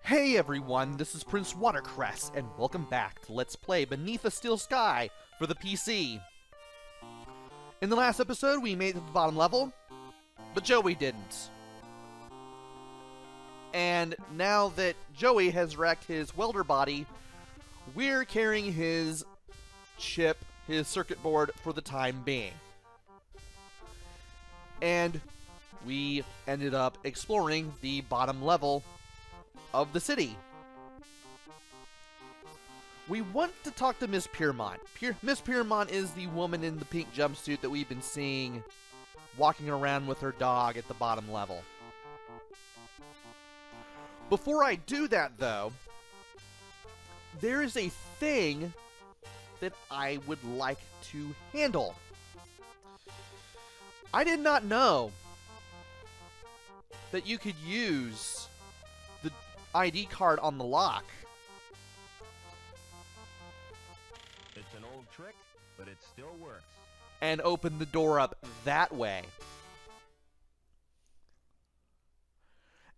Hey everyone, this is PrinceWatercress, and welcome back to Let's Play Beneath a Steel Sky for the PC. In the last episode, we made it to the bottom level, but Joey didn't. And now that Joey has wrecked his welder body, we're carrying his chip, his circuit board, for the time being. And we ended up exploring the bottom level of the city. We want to talk to Ms Piermont. Ms Piermont is the woman in the pink jumpsuit that we've been seeing walking around with her dog at the bottom level. Before I do that, though, there is a thing that I would like to handle. I did not know that you could use the ID card on the lock. It's an old trick, but it still works. And open the door up that way.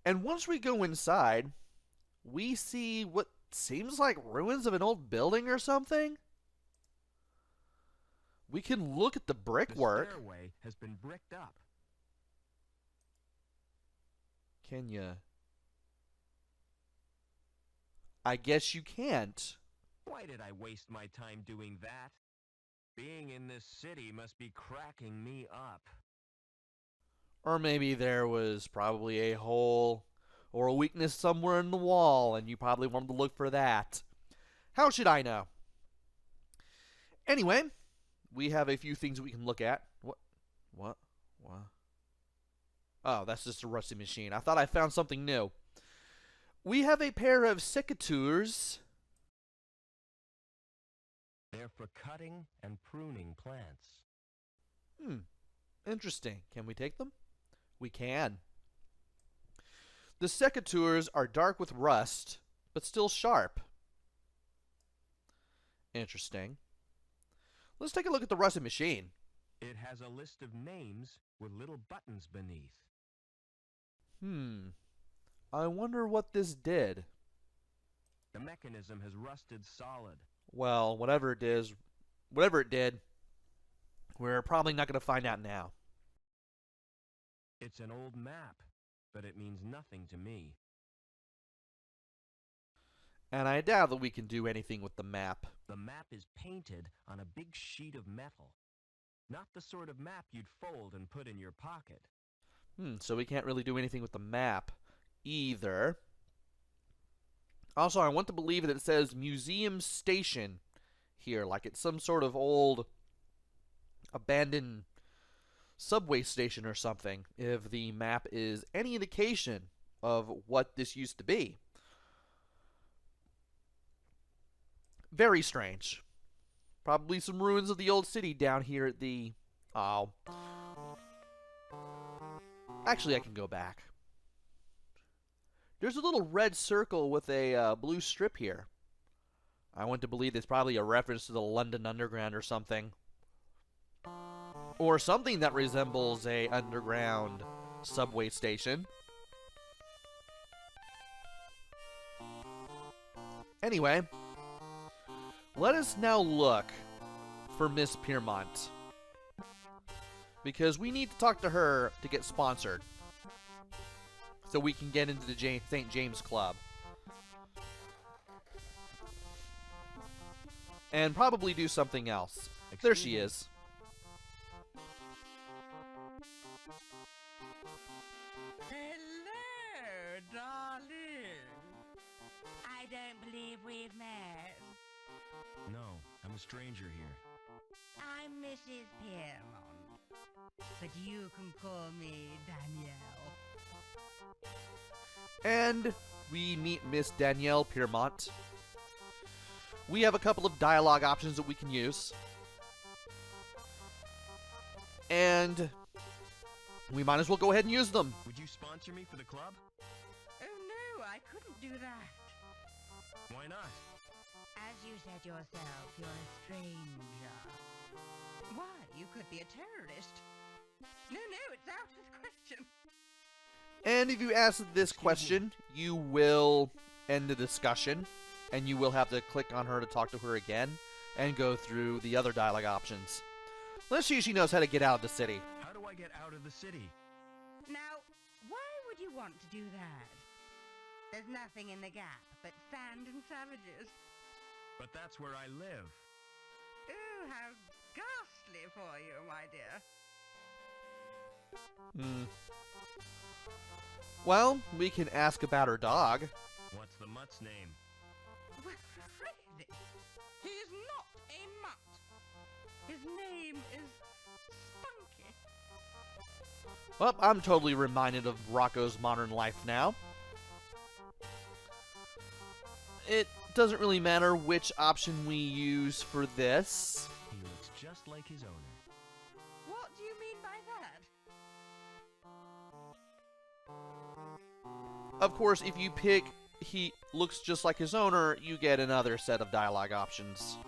And once we go inside, we see what seems like ruins of an old building or something. We can look at the brickwork. The stairway has been bricked up. Can you? I guess you can't. Why did I waste my time doing that? Being in this city must be cracking me up. Or maybe there was probably a hole or a weakness somewhere in the wall, and you probably wanted to look for that. How should I know? Anyway, we have a few things we can look at. What? Oh, that's just a rusty machine. I thought I found something new. We have a pair of secateurs. They're for cutting and pruning plants. Interesting. Can we take them? We can. The secateurs are dark with rust, but still sharp. Interesting. Let's take a look at the rusted machine. It has a list of names with little buttons beneath. I wonder what this did. The mechanism has rusted solid. Well, whatever it did, we're probably not going to find out now. It's an old map, but it means nothing to me. And I doubt that we can do anything with the map. The map is painted on a big sheet of metal. Not the sort of map you'd fold and put in your pocket. So we can't really do anything with the map either. Also, I want to believe that it says Museum Station here, like it's some sort of old abandoned subway station or something, if the map is any indication of what this used to be. Very strange. Probably some ruins of the old city down here at the... Oh. Actually, I can go back. There's a little red circle with a blue strip here. I want to believe it's probably a reference to the London Underground or something. Or something that resembles a underground subway station. Anyway, let us now look for Ms Piermont, because we need to talk to her to get sponsored, so we can get into the St. James Club. And probably do something else. There she is. Hello, darling. I don't believe we've met. No, I'm a stranger here. I'm Mrs. Piermont, but you can call me Danielle. And we meet Miss Danielle Piermont. We have a couple of dialogue options that we can use. And we might as well go ahead and use them. Would you sponsor me for the club? Oh no, I couldn't do that. Why not? As you said yourself, you're a stranger. Why, you could be a terrorist. No, it's out of the question. And if you ask this question, you will end the discussion, and you will have to click on her to talk to her again, and go through the other dialogue options. Let's see if she knows how to get out of the city. How do I get out of the city? Now, why would you want to do that? There's nothing in the gap but sand and savages. But that's where I live. Ooh, how ghastly for you, my dear. Well, we can ask about her dog. What's the mutt's name? Well, really? He's not a mutt. His name is Spunky. Well, I'm totally reminded of Rocco's Modern Life now. It doesn't really matter which option we use for this. He looks just like his owner. What do you mean by that? Of course, if you pick he looks just like his owner, you get another set of dialogue options.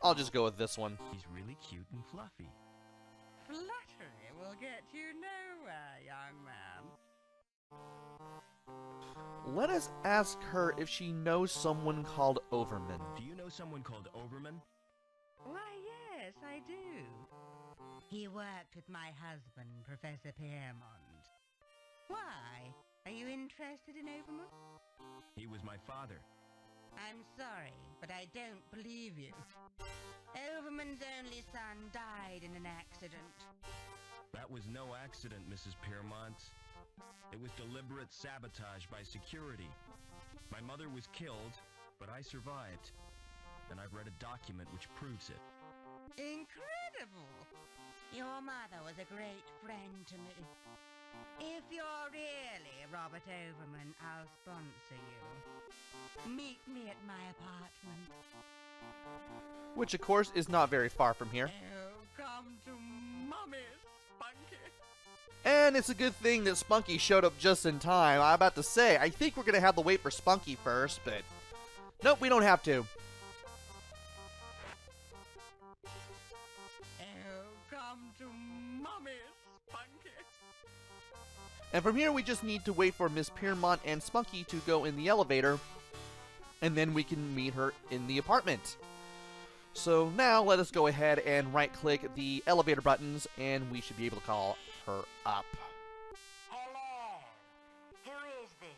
I'll just go with this one. He's really cute and fluffy. Flattery will get you nowhere, young man. Let us ask her if she knows someone called Overman. Do you know someone called Overman? Why, yes, I do. He worked with my husband, Professor Piermont. Why? Are you interested in Overman? He was my father. I'm sorry, but I don't believe you. Overman's only son died in an accident. That was no accident, Mrs. Piermont. It was deliberate sabotage by security. My mother was killed, but I survived. And I've read a document which proves it. Incredible! Your mother was a great friend to me. If you're really Robert Overman, I'll sponsor you. Meet me at my apartment. Which, of course, is not very far from here. Oh, come to Mommy, Spunky. And it's a good thing that Spunky showed up just in time. I'm about to say, I think we're going to have to wait for Spunky first, but nope, we don't have to. Oh, come to Mommy, Spunky. And from here, we just need to wait for Ms. Piermont and Spunky to go in the elevator, and then we can meet her in the apartment. So now, let us go ahead and right-click the elevator buttons, and we should be able to call her up. Hello. Who is this?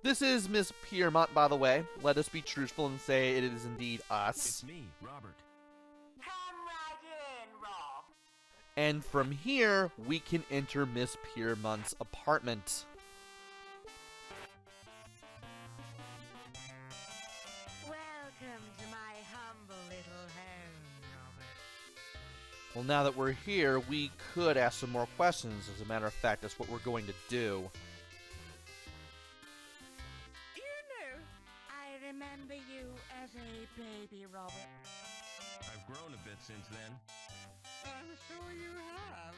This is Ms. Piermont, by the way. Let us be truthful and say it is indeed us. It's me, Robert. Come right in, Rob. And from here, we can enter Ms. Piermont's apartment. Welcome to my humble little home, Robert. Well, now that we're here, we could ask some more questions. As a matter of fact, that's what we're going to do. You know, I remember you as a baby, Robert. I've grown a bit since then. I'm sure you have.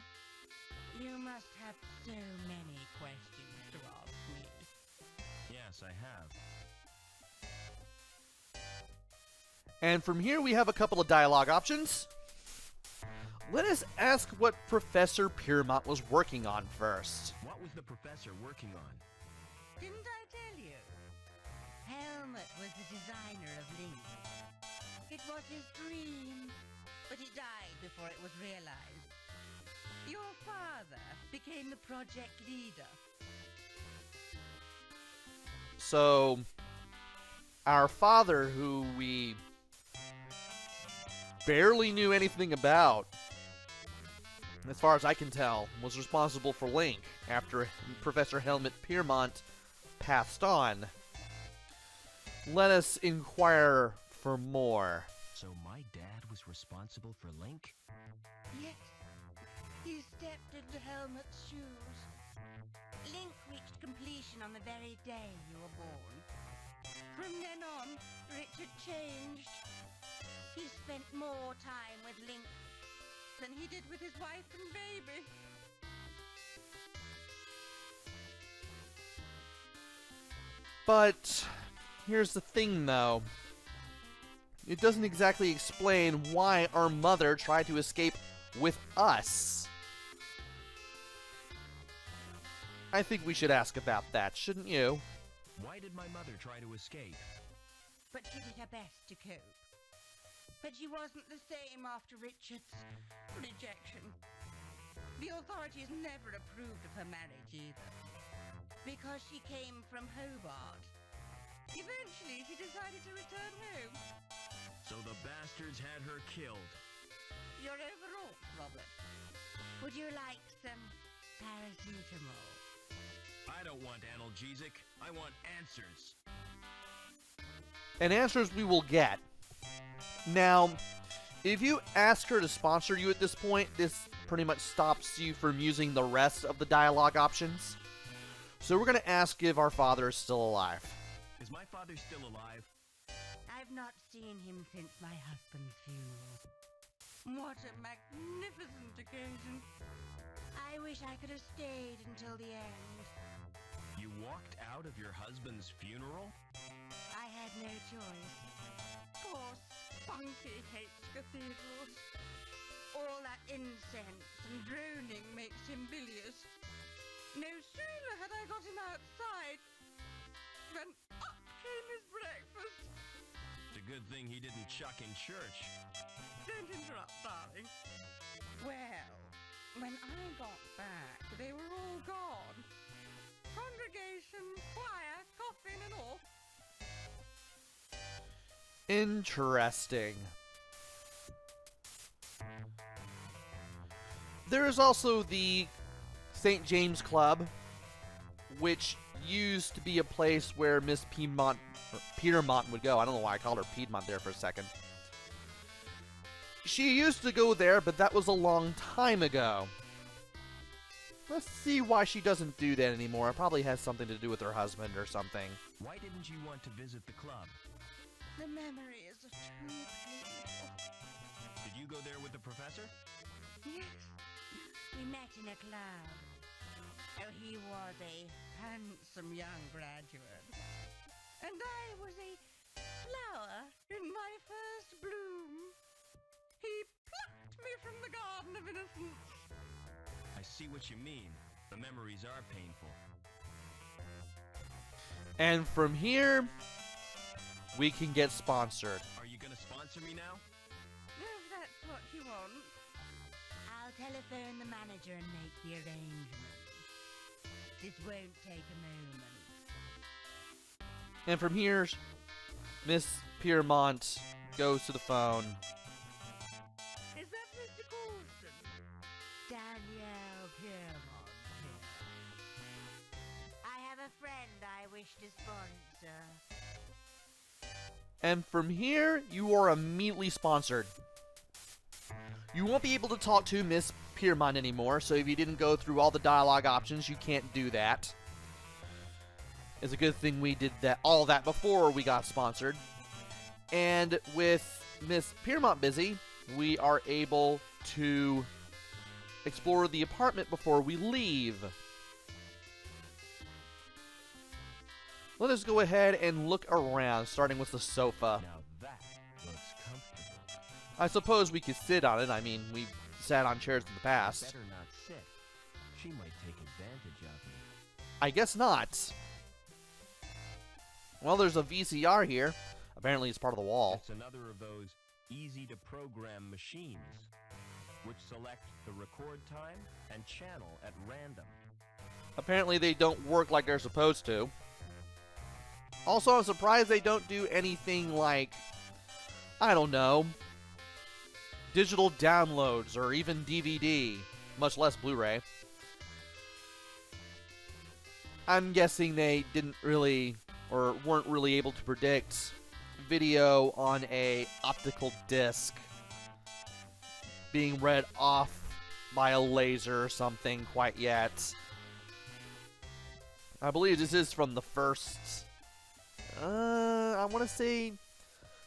You must have so many questions to ask me. Yes, I have. And from here, we have a couple of dialogue options. Let us ask what Professor Piermont was working on first. What was the professor working on? Didn't I tell you? Helmut was the designer of Link. It was his dream, but he died before it was realized. Your father became the project leader. So, our father, who we barely knew anything about, as far as I can tell, was responsible for Link after Professor Helmut Piermont passed on. Let us inquire for more. So my dad was responsible for Link? Yes, he stepped into Helmut's shoes. Link reached completion on the very day you were born. From then on, Richard changed. He spent more time with Link than he did with his wife and baby. But here's the thing, though. It doesn't exactly explain why our mother tried to escape with us. I think we should ask about that, shouldn't you? Why did my mother try to escape? But she did her best to cope. But she wasn't the same after Richard's rejection. The authorities never approved of her marriage either, because she came from Hobart. Eventually, she decided to return home. So the bastards had her killed. You're overwrought, Robert. Would you like some paracetamol? I don't want analgesic. I want answers. And answers we will get. Now, if you ask her to sponsor you at this point, this pretty much stops you from using the rest of the dialogue options. So we're going to ask if our father is still alive. Is my father still alive? I've not seen him since my husband's funeral. What a magnificent occasion. I wish I could have stayed until the end. You walked out of your husband's funeral? I had no choice. Poor Spunky hates cathedrals. All that incense and droning makes him bilious. No sooner had I got him outside than up came his breakfast. It's a good thing he didn't chuck in church. Don't interrupt, darling. Well, when I got back, they were all gone. Congregation, choir, coffin and all. Interesting. There is also the St. James Club, which used to be a place where Ms Piermont would go. I don't know why I called her Piedmont there for a second. She used to go there, but that was a long time ago. Let's see why she doesn't do that anymore. It probably has something to do with her husband or something. Why didn't you want to visit the club? The memories are too painful. Did you go there with the professor? Yes, we met in a club. Oh, he was a handsome young graduate. And I was a flower in my first bloom. He plucked me from the garden of innocence. I see what you mean. The memories are painful. And from here, we can get sponsored. Are you gonna sponsor me now? If that's what you want. I'll telephone the manager and make the arrangements. This won't take a moment. And from here, Ms. Piermont goes to the phone. Is that Mr. Coulson? Danielle Piermont here. I have a friend I wish to sponsor. And from here, you are immediately sponsored. You won't be able to talk to Ms. Piermont anymore, so if you didn't go through all the dialogue options, you can't do that. It's a good thing we did all that before we got sponsored. And with Ms. Piermont busy, we are able to explore the apartment before we leave. Let us go ahead and look around, starting with the sofa. Now that looks comfortable. I suppose we could sit on it. I mean, we've sat on chairs in the past. Better not sit. She might take advantage of me. I guess not. Well, there's a VCR here. Apparently it's part of the wall. It's another of those easy-to-program machines, which select the record time and channel at random. Apparently they don't work like they're supposed to. Also, I'm surprised they don't do anything like, I don't know, digital downloads or even DVD, much less Blu-ray. I'm guessing they didn't really, or weren't really able to predict video on a optical disc being read off by a laser or something quite yet. I believe this is from the first, I want to say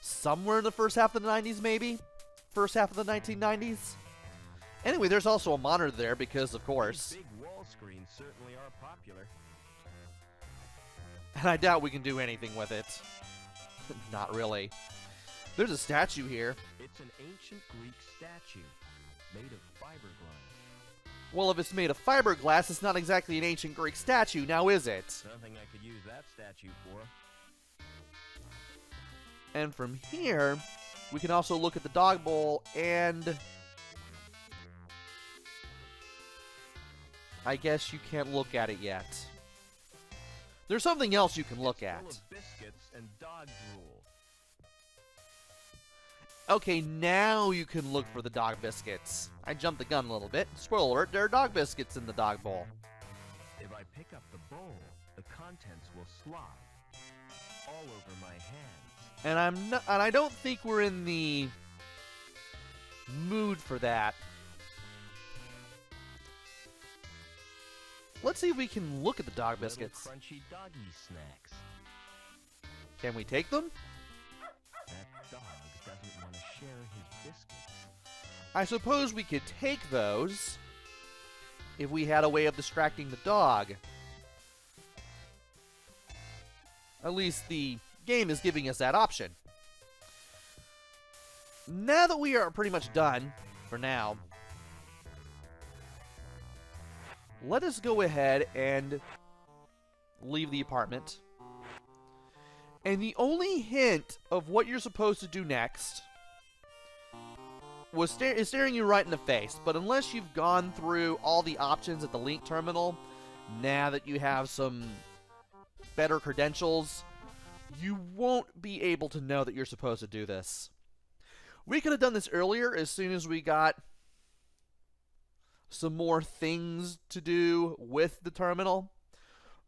somewhere in the first half of the 90s, maybe? First half of the 1990s? Anyway, there's also a monitor there because, of course. These big wall screens certainly are popular. And I doubt we can do anything with it. Not really. There's a statue here. It's an ancient Greek statue made of fiberglass. Well, if it's made of fiberglass, it's not exactly an ancient Greek statue, now is it? Nothing I could use that statue for. And from here, we can also look at the dog bowl, and I guess you can't look at it yet. There's something else you can look at. Full of biscuits and dog drool. Okay, now you can look for the dog biscuits. I jumped the gun a little bit. Spoiler alert, there are dog biscuits in the dog bowl. If I pick up the bowl, the contents will slop all over my hands. And I don't think we're in the mood for that. Let's see if we can look at the dog biscuits. Little crunchy doggy snacks. Can we take them? That dog doesn't want to share his biscuits. I suppose we could take those if we had a way of distracting the dog. At least the game is giving us that option. Now that we are pretty much done, for now, let us go ahead and leave the apartment. And the only hint of what you're supposed to do next is staring you right in the face. But unless you've gone through all the options at the Link terminal, now that you have some better credentials, you won't be able to know that you're supposed to do this. We could have done this earlier as soon as we got some more things to do with the terminal.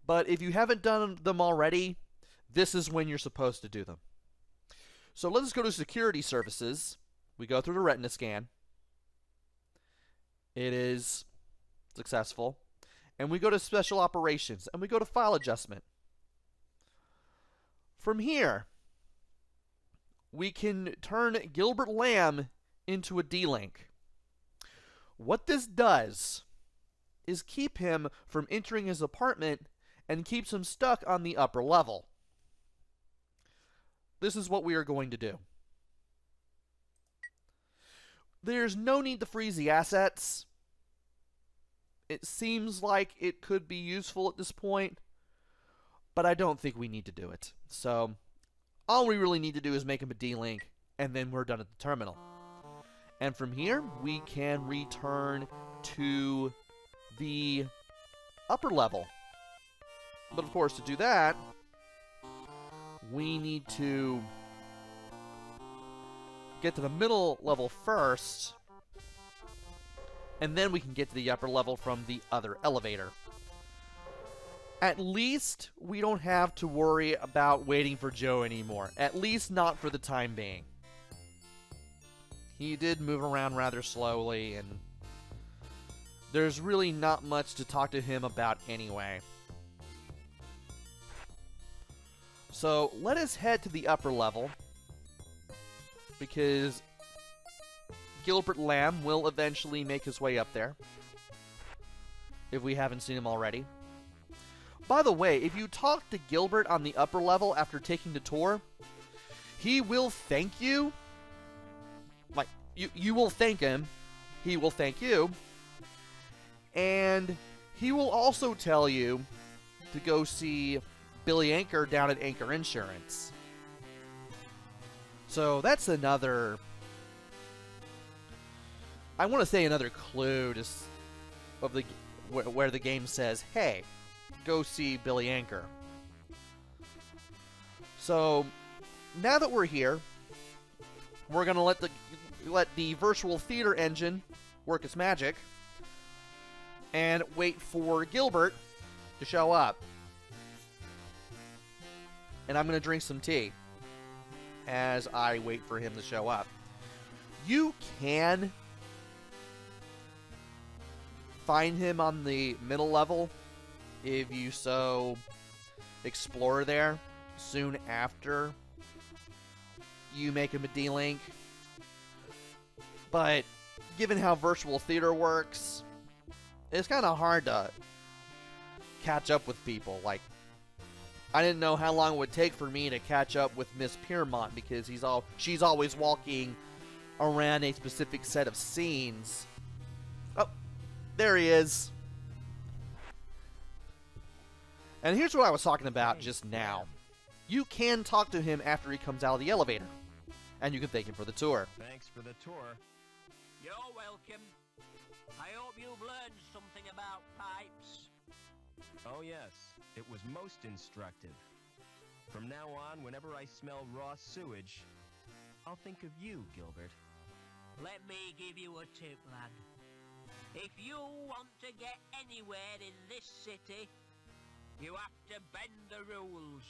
But if you haven't done them already, this is when you're supposed to do them. So let us go to Security Services. We go through the retina scan. It is successful. And we go to Special Operations, and we go to File Adjustment. From here, we can turn Gilbert Lamb into a DLink. What this does is keep him from entering his apartment and keeps him stuck on the upper level. This is what we are going to do. There's no need to freeze the assets. It seems like it could be useful at this point, but I don't think we need to do it. So, all we really need to do is make him a D-Link, and then we're done at the terminal. And from here, we can return to the upper level. But of course, to do that, we need to get to the middle level first, and then we can get to the upper level from the other elevator. At least we don't have to worry about waiting for Joe anymore. At least not for the time being. He did move around rather slowly, and there's really not much to talk to him about anyway. So let us head to the upper level, because Gilbert Lamb will eventually make his way up there, if we haven't seen him already. By the way, if you talk to Gilbert on the upper level after taking the tour, he will thank you. Like, you will thank him, he will thank you, and he will also tell you to go see Billy Anchor down at Anchor Insurance. So that's another, I want to say another clue just of the where the game says, hey, go see Billy Anchor. So now that we're here, we're gonna let the virtual theater engine work its magic and wait for Gilbert to show up. And I'm gonna drink some tea as I wait for him to show up. You can find him on the middle level if you so explore there soon after you make him a D-Link. But given how virtual theater works, it's kind of hard to catch up with people. Like, I didn't know how long it would take for me to catch up with Ms Piermont, because she's always walking around a specific set of scenes. Oh, There he is. And here's what I was talking about just now. You can talk to him after he comes out of the elevator. And you can thank him for the tour. Thanks for the tour. You're welcome. I hope you've learned something about pipes. Oh yes, it was most instructive. From now on, whenever I smell raw sewage, I'll think of you, Gilbert. Let me give you a tip, lad. If you want to get anywhere in this city, you have to bend the rules.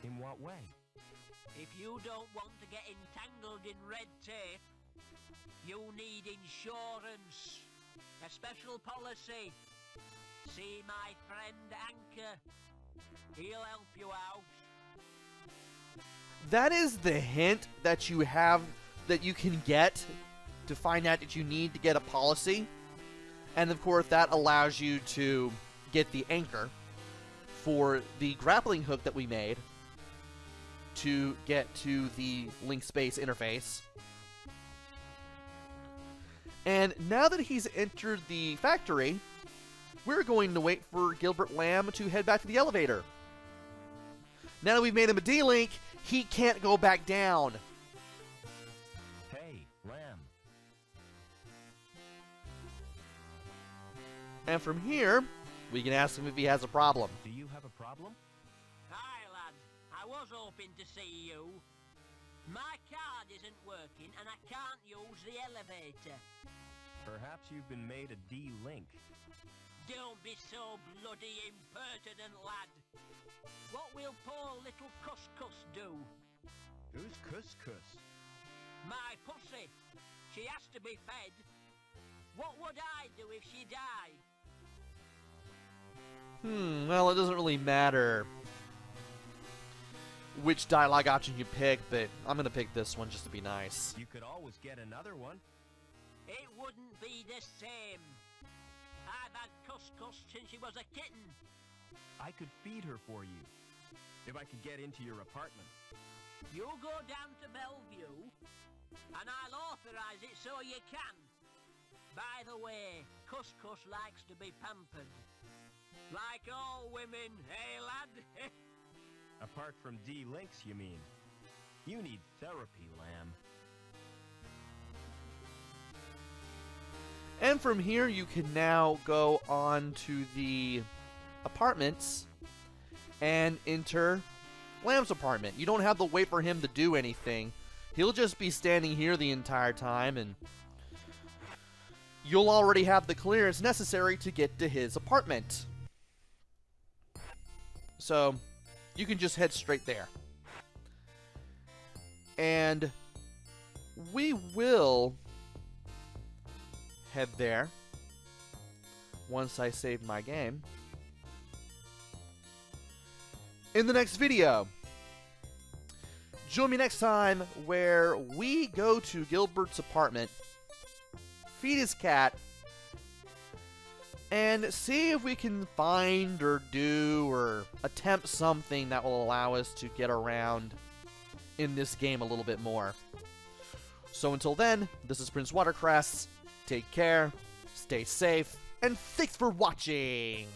In what way? If you don't want to get entangled in red tape, you need insurance. A special policy. See my friend Anchor. He'll help you out. That is the hint that you have, that you can get to find out that you need to get a policy. And of course that allows you to get the anchor for the grappling hook that we made to get to the link space interface. And now that he's entered the factory, we're going to wait for Gilbert Lamb to head back to the elevator. Now that we've made him a D-Link, he can't go back down. Hey, Lamb. And from here, we can ask him if he has a problem. Do you have a problem? Hi, lad. I was hoping to see you. My card isn't working and I can't use the elevator. Perhaps you've been made a D-Link. Don't be so bloody impertinent, lad. What will poor little Cuscus do? Who's Cuscus? My pussy. She has to be fed. What would I do if she died? Well, it doesn't really matter which dialogue option you pick, but I'm going to pick this one just to be nice. You could always get another one. It wouldn't be the same. I've had Cuscus since she was a kitten. I could feed her for you. If I could get into your apartment. You go down to Bellevue, and I'll authorize it so you can. By the way, Cuscus likes to be pampered. Like all women, eh, lad? Apart from D-Links, you mean? You need therapy, Lamb. And from here, you can now go on to the apartments and enter Lamb's apartment. You don't have to wait for him to do anything. He'll just be standing here the entire time, and you'll already have the clearance necessary to get to his apartment. So, you can just head straight there. And we will head there once I save my game in the next video. Join me next time where we go to Gilbert's apartment, feed his cat, and see if we can find or do or attempt something that will allow us to get around in this game a little bit more. So until then, this is PrinceWatercress. Take care, stay safe, and thanks for watching!